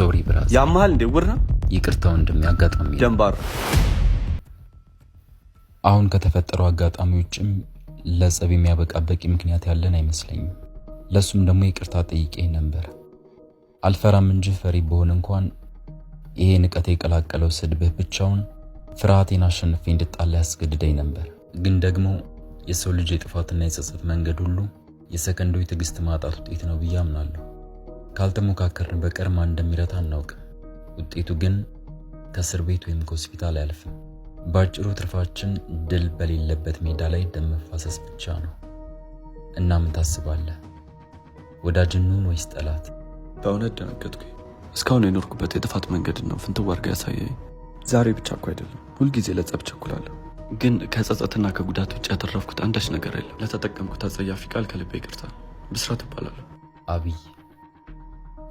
ሶሪ ብራዝ ያማል እንደ ወርና ይቅርታው እንደሚያጋጣም ደንባር አሁን ከተፈጠረው አጋጣሚዎችም ለጸብ የሚያበቃ በቂ ምክንያት ያለን አይመስለኝም። ለሱም ደግሞ ይቅርታ ጠይቄ ነበር። አልፈራም እንጂ ፈሪ በሆነ እንኳን ይሄ ንቀት የቀላቀለው ስድብህ ብቻውን ፍርሃቴን አሸንፌ እንድጣላ ያስገድደኝ ነበር። ግን ደግሞ የሰው ልጅ የጥፋትና የጸጸት መንገድ ሁሉ የሰከንዶች ትዕግስት ማጣት ውጤት ነው ብዬ አምናለሁ። ካልተሞካከርን በቀር ማን እንደሚረታ አናውቅም። ውጤቱ ግን ከእስር ቤት ወይም ከሆስፒታል አያልፍም። ባጭሩ ትርፋችን ድል በሌለበት ሜዳ ላይ ደም መፋሰስ ብቻ ነው። እና ምን ታስባለህ? ወዳጅኑን ወይስ ጠላት? በእውነት ደነገጥኩኝ። እስካሁን የኖርኩበት የጥፋት መንገድ ነው ፍንትው አድርጋ ያሳየኝ። ዛሬ ብቻ እኮ አይደለም ሁልጊዜ ለጸብ ቸኩላለሁ። ግን ከጸጸትና ከጉዳት ውጭ ያተረፍኩት አንዳች ነገር የለም። ለተጠቀምኩት አጸያፊ ቃል ከልቤ ይቅርታ። ብስራት እባላለሁ። አብይ፣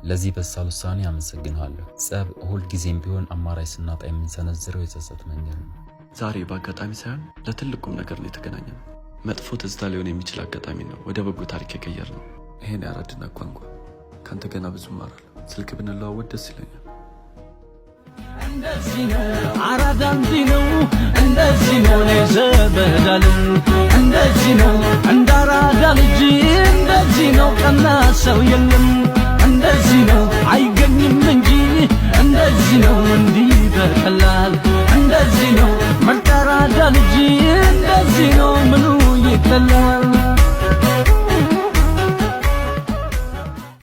ለዚህ በሳል ውሳኔ አመሰግናለሁ። ጸብ ሁልጊዜም ቢሆን አማራጭ ስናጣ የምንሰነዝረው የጸጸት መንገድ ነው። ዛሬ በአጋጣሚ ሳይሆን ለትልቁም ነገር ነው የተገናኘነው። መጥፎ ትዝታ ሊሆን የሚችል አጋጣሚ ነው ወደ በጎ ታሪክ የቀየርነው። ይሄን ያራድና ቋንቋ ካንተ ገና ብዙ እማራለሁ። ስልክ ብንለዋወጥ ደስ ይለኛል። እንደዚህ ነው አራዳ እንዲህ ነው እንደዚህ ነው ለዘበዳል እንደዚህ ነው እንዳራዳ ልጅ እንደዚህ ነው ቀና ሰው የለም እንደዚህ ነው አይገኝም እንጂ እንደዚህ ነው እንዲህ በቀላል እንደዚህ ነው መራዳ ልጅ እንደዚህ ነው ምኑ ይቀላል